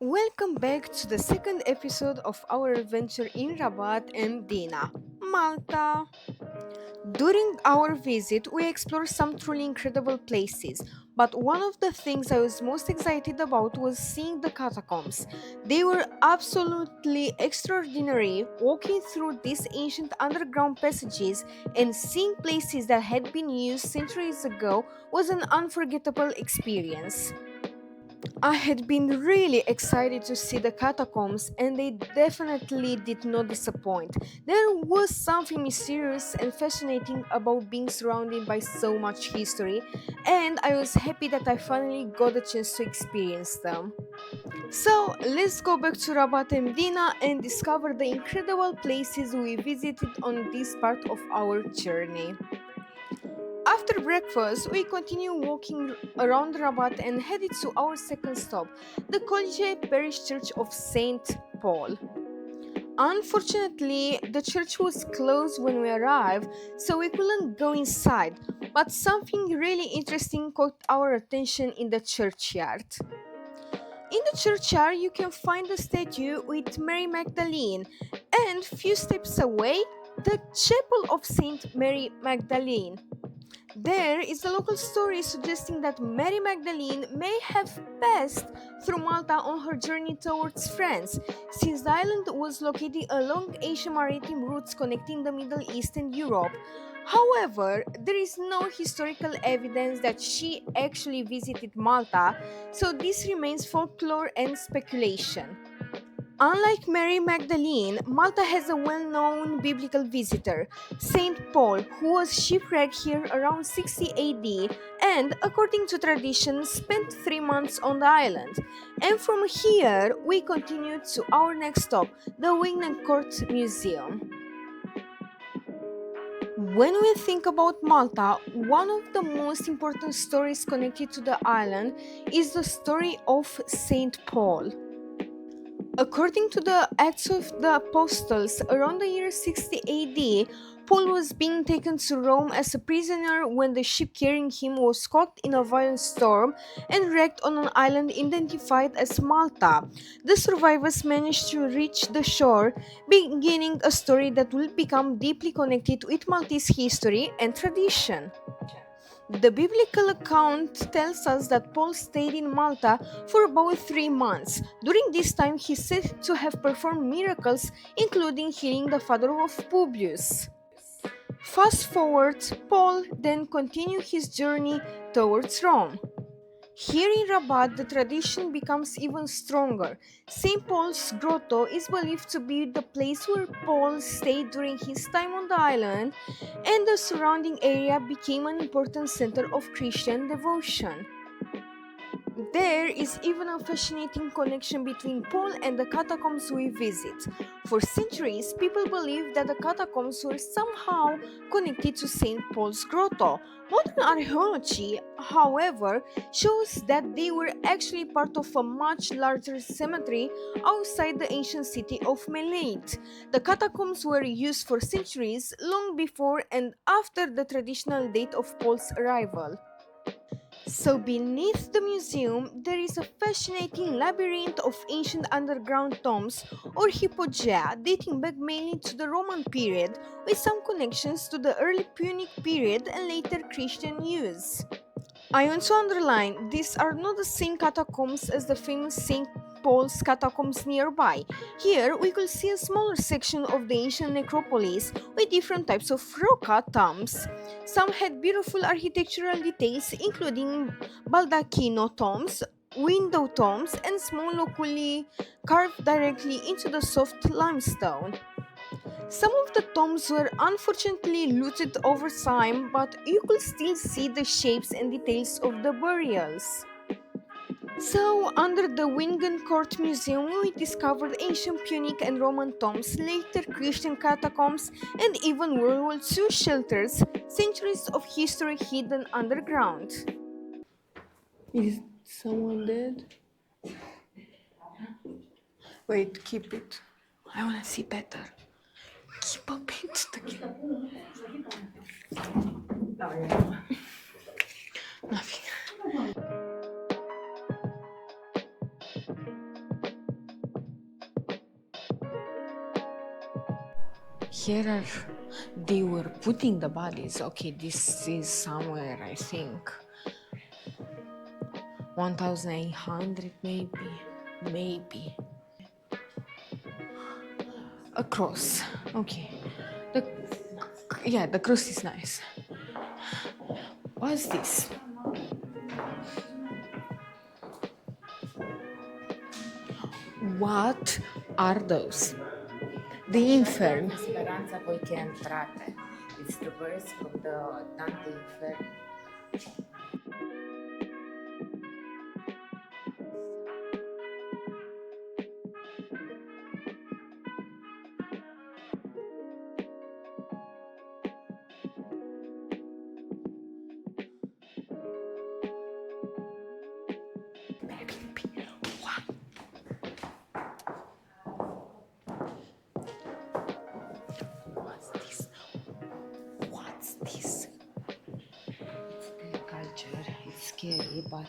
Welcome back to the second episode of our adventure in Rabat and Mdina, Malta. During our visit, we explored some truly incredible places, but one of the things I was most excited about was seeing the catacombs. They were absolutely extraordinary. Walking through these ancient underground passages and seeing places that had been used centuries ago was an unforgettable experience. I had been really excited to see the catacombs, and they definitely did not disappoint. There was something mysterious and fascinating about being surrounded by so much history, and I was happy that I finally got a chance to experience them. So, let's go back to Rabat and Mdina and discover the incredible places we visited on this part of our journey. After breakfast, we continued walking around Rabat and headed to our second stop, the Collegiate Parish Church of St. Paul. Unfortunately, the church was closed when we arrived, so we couldn't go inside, but something really interesting caught our attention in the churchyard. In the churchyard, you can find a statue with Mary Magdalene, and few steps away, the chapel of Saint Mary Magdalene. There is a local story suggesting that Mary Magdalene may have passed through Malta on her journey towards France, since the island was located along Asian maritime routes connecting the Middle East and Europe. However, there is no historical evidence that she actually visited Malta, so this remains folklore and speculation. Unlike Mary Magdalene, Malta has a well known biblical visitor, Saint Paul, who was shipwrecked here around 60 AD and, according to tradition, spent 3 months on the island. And from here, we continued to our next stop, the Wignacourt Museum. When we think about Malta, one of the most important stories connected to the island is the story of Saint Paul. According to the Acts of the Apostles, around the year 60 AD, Paul was being taken to Rome as a prisoner when the ship carrying him was caught in a violent storm and wrecked on an island identified as Malta. The survivors managed to reach the shore, beginning a story that will become deeply connected with Maltese history and tradition. The biblical account tells us that Paul stayed in Malta for about 3 months. During this time, he is said to have performed miracles, including healing the father of Publius. Fast forward, Paul then continued his journey towards Rome. Here in Rabat, the tradition becomes even stronger. St. Paul's Grotto is believed to be the place where Paul stayed during his time on the island, and the surrounding area became an important center of Christian devotion. There is even a fascinating connection between Paul and the catacombs we visit. For centuries, people believed that the catacombs were somehow connected to St. Paul's Grotto. Modern archaeology, however, shows that they were actually part of a much larger cemetery outside the ancient city of Melite. The catacombs were used for centuries, long before and after the traditional date of Paul's arrival. So, beneath the museum, there is a fascinating labyrinth of ancient underground tombs or hypogea dating back mainly to the Roman period, with some connections to the early Punic period and later Christian use. I want to underline these are not the same catacombs as the famous St. Paul's catacombs nearby. Here we could see a smaller section of the ancient necropolis with different types of roca tombs. Some had beautiful architectural details, including baldacchino tombs, window tombs, and small loculi carved directly into the soft limestone. Some of the tombs were unfortunately looted over time, but you could still see the shapes and details of the burials. So, under the Wignacourt Museum, we discovered ancient Punic and Roman tombs, later Christian catacombs, and even World War II shelters, centuries of history hidden underground. Is someone dead? Wait, keep it. I wanna see better. Keep a bit. Nothing. Here are, they were putting the bodies. Okay, this is somewhere, I think, 1800 maybe, maybe. A cross. Okay. The, yeah, the cross is nice. What's this? What are those? The infern. Speranța voi che entrate. It's the verse from the Dante Inferno. What's this? What's this? It's the culture. It's scary, but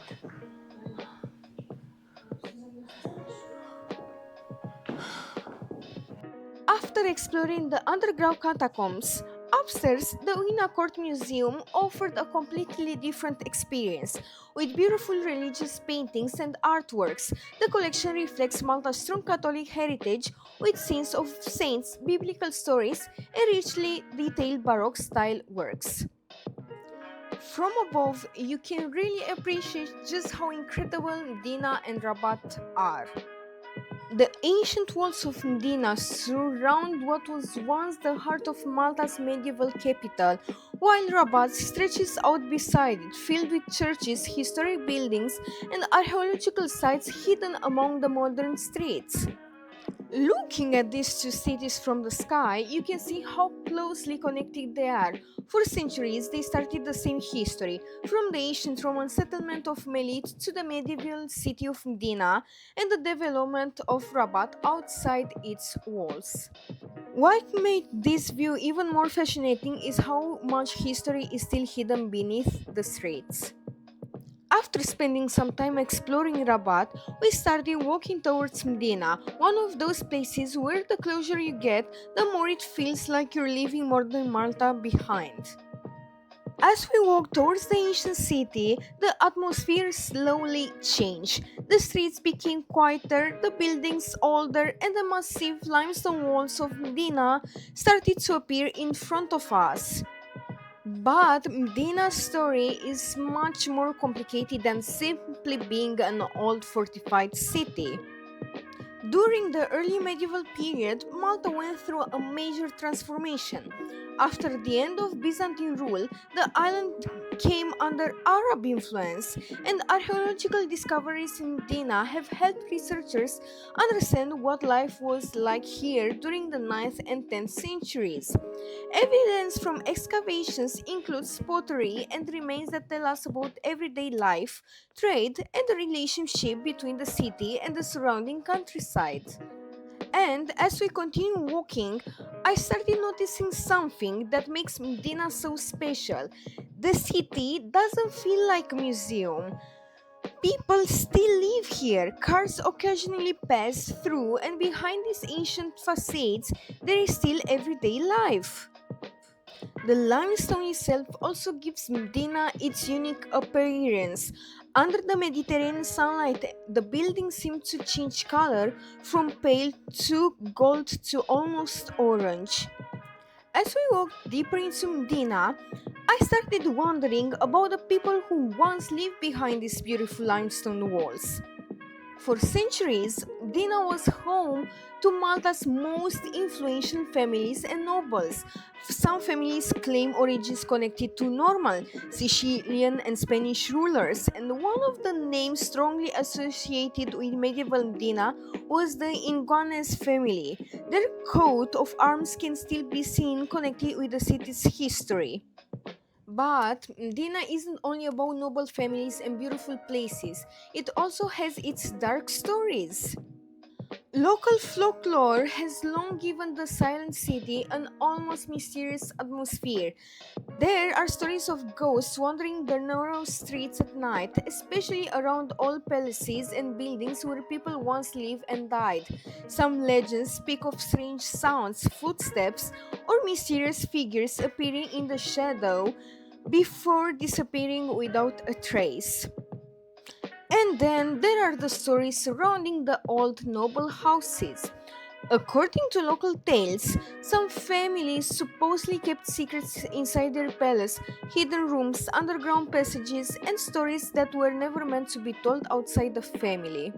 After exploring the underground catacombs, upstairs the Wignacourt Museum offered a completely different experience. With beautiful religious paintings and artworks, the collection reflects Malta's strong Catholic heritage with scenes of saints, biblical stories, and richly detailed Baroque style works. From above, you can really appreciate just how incredible Medina and Rabat are. The ancient walls of Mdina surround what was once the heart of Malta's medieval capital, while Rabat stretches out beside it, filled with churches, historic buildings, and archaeological sites hidden among the modern streets. Looking at these two cities from the sky, you can see how closely connected they are. For centuries, they started the same history, from the ancient Roman settlement of Melit to the medieval city of Mdina and the development of Rabat outside its walls. What made this view even more fascinating is how much history is still hidden beneath the streets. After spending some time exploring Rabat, we started walking towards Mdina, one of those places where the closer you get, the more it feels like you're leaving modern Malta behind. As we walked towards the ancient city, the atmosphere slowly changed. The streets became quieter, the buildings older, and the massive limestone walls of Medina started to appear in front of us. But Medina's story is much more complicated than simply being an old fortified city. During the early medieval period, Malta went through a major transformation. After the end of Byzantine rule, the island came under Arab influence, and archaeological discoveries in Medina have helped researchers understand what life was like here during the 9th and 10th centuries. Evidence from excavations includes pottery and remains that tell us about everyday life, trade, and the relationship between the city and the surrounding countryside. And as we continue walking, I started noticing something that makes Medina so special. The city doesn't feel like a museum. People still live here, cars occasionally pass through, and behind these ancient facades, there is still everyday life. The limestone itself also gives Medina its unique appearance. Under the Mediterranean sunlight, the buildings seem to change color from pale to gold to almost orange. As we walked deeper into Medina, I started wondering about the people who once lived behind these beautiful limestone walls. For centuries, Medina was home to Malta's most influential families and nobles. Some families claim origins connected to Norman, Sicilian, and Spanish rulers, and one of the names strongly associated with medieval Medina was the Inguanes family. Their coat of arms can still be seen connected with the city's history. But Medina isn't only about noble families and beautiful places, it also has its dark stories. Local folklore has long given the silent city an almost mysterious atmosphere. There are stories of ghosts wandering the narrow streets at night, especially around old palaces and buildings where people once lived and died. Some legends speak of strange sounds, footsteps, or mysterious figures appearing in the shadow before disappearing without a trace. And then there are the stories surrounding the old noble houses. According to local tales, some families supposedly kept secrets inside their palace, hidden rooms, underground passages, and stories that were never meant to be told outside the family.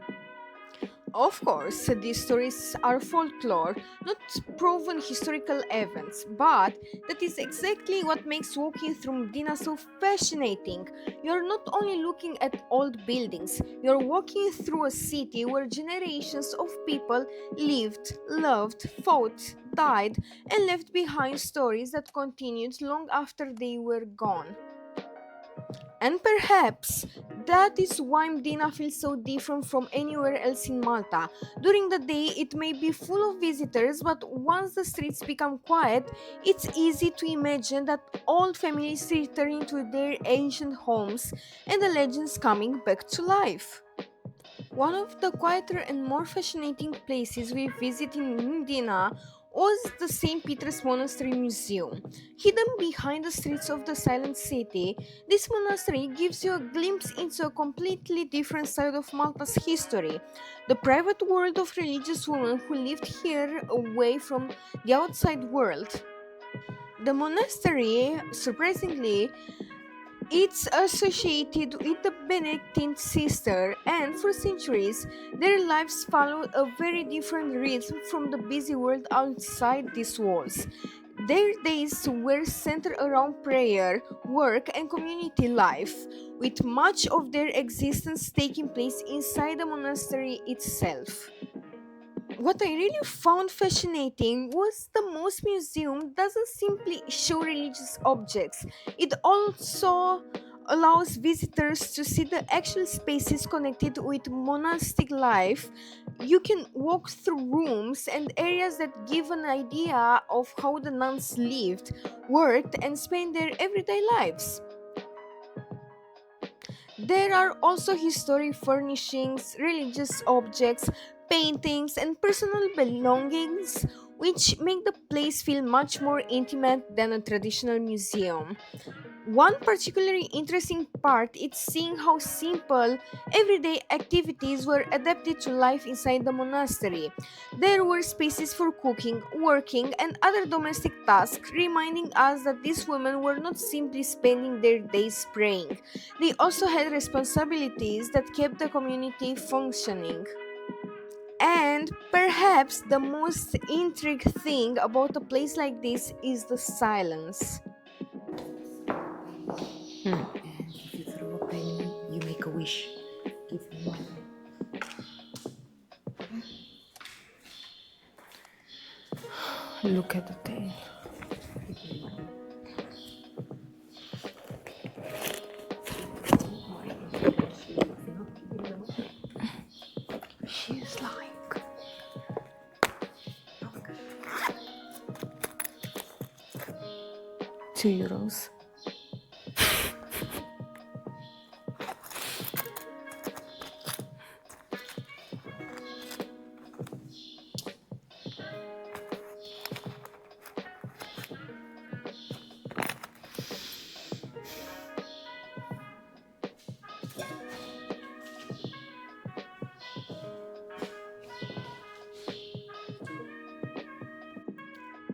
Of course, these stories are folklore, not proven historical events, but that is exactly what makes walking through Medina so fascinating. You're not only looking at old buildings, you're walking through a city where generations of people lived, loved, fought, died, and left behind stories that continued long after they were gone. And perhaps that is why Mdina feels so different from anywhere else in Malta. During the day, it may be full of visitors, but once the streets become quiet, it's easy to imagine that old families returning to their ancient homes and the legends coming back to life. One of the quieter and more fascinating places we visited in Medina was the St. Peter's Monastery Museum. Hidden behind the streets of the silent city, this monastery gives you a glimpse into a completely different side of Malta's history. The private world of religious women who lived here away from the outside world. The monastery, surprisingly, it's associated with the Benedictine sister, and for centuries, their lives followed a very different rhythm from the busy world outside these walls. Their days were centered around prayer, work, and community life, with much of their existence taking place inside the monastery itself. What I really found fascinating was the most museum doesn't simply show religious objects. It also allows visitors to see the actual spaces connected with monastic life. You can walk through rooms and areas that give an idea of how the nuns lived, worked, and spent their everyday lives. There are also historic furnishings, religious objects, paintings, and personal belongings, which make the place feel much more intimate than a traditional museum. One particularly interesting part is seeing how simple, everyday activities were adapted to life inside the monastery. There were spaces for cooking, working, and other domestic tasks, reminding us that these women were not simply spending their days praying. They also had responsibilities that kept the community functioning. And perhaps the most intriguing thing about a place like this is the silence. And if you throw a penny, you make a wish. Give me one. Look at the tail. She's like 2 euros.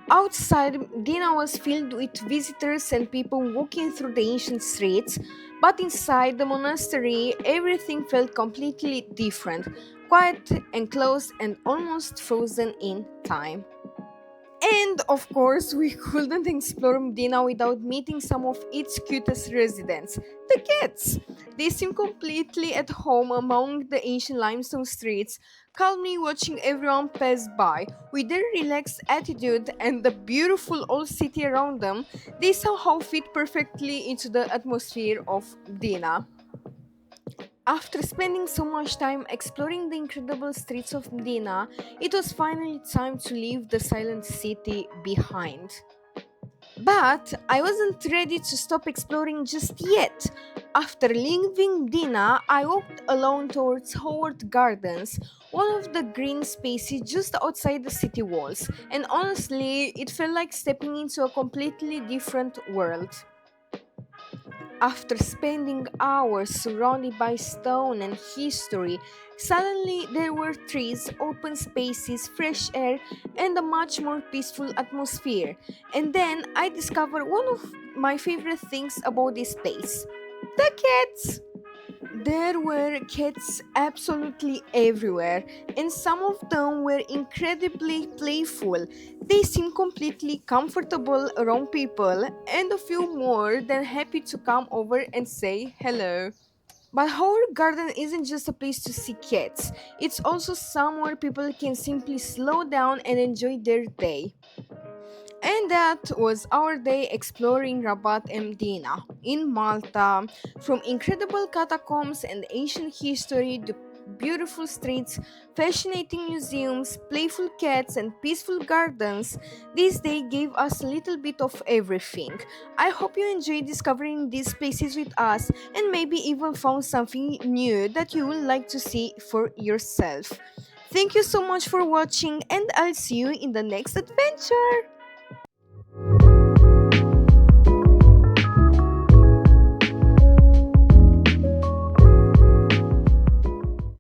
Outside, Dina was filled with visitors and people walking through the ancient streets, but inside the monastery, everything felt completely different, quiet, enclosed, and almost frozen in time. And of course, we couldn't explore Medina without meeting some of its cutest residents, the cats. They seem completely at home among the ancient limestone streets, calmly watching everyone pass by. With their relaxed attitude and the beautiful old city around them, they somehow fit perfectly into the atmosphere of Medina. After spending so much time exploring the incredible streets of Medina, it was finally time to leave the silent city behind. But I wasn't ready to stop exploring just yet. After leaving Medina, I walked alone towards Howard Gardens, one of the green spaces just outside the city walls, and honestly, it felt like stepping into a completely different world. After spending hours surrounded by stone and history, suddenly there were trees, open spaces, fresh air, and a much more peaceful atmosphere. And then I discovered one of my favorite things about this place: the cats! There were cats absolutely everywhere, and some of them were incredibly playful. They seemed completely comfortable around people, and a few more than happy to come over and say hello. But Howard Garden isn't just a place to see cats, it's also somewhere people can simply slow down and enjoy their day. And that was our day exploring Rabat and Mdina in Malta. From incredible catacombs and ancient history to beautiful streets, fascinating museums, playful cats, and peaceful gardens, this day gave us a little bit of everything. I hope you enjoyed discovering these places with us and maybe even found something new that you would like to see for yourself. Thank you so much for watching, and I'll see you in the next adventure!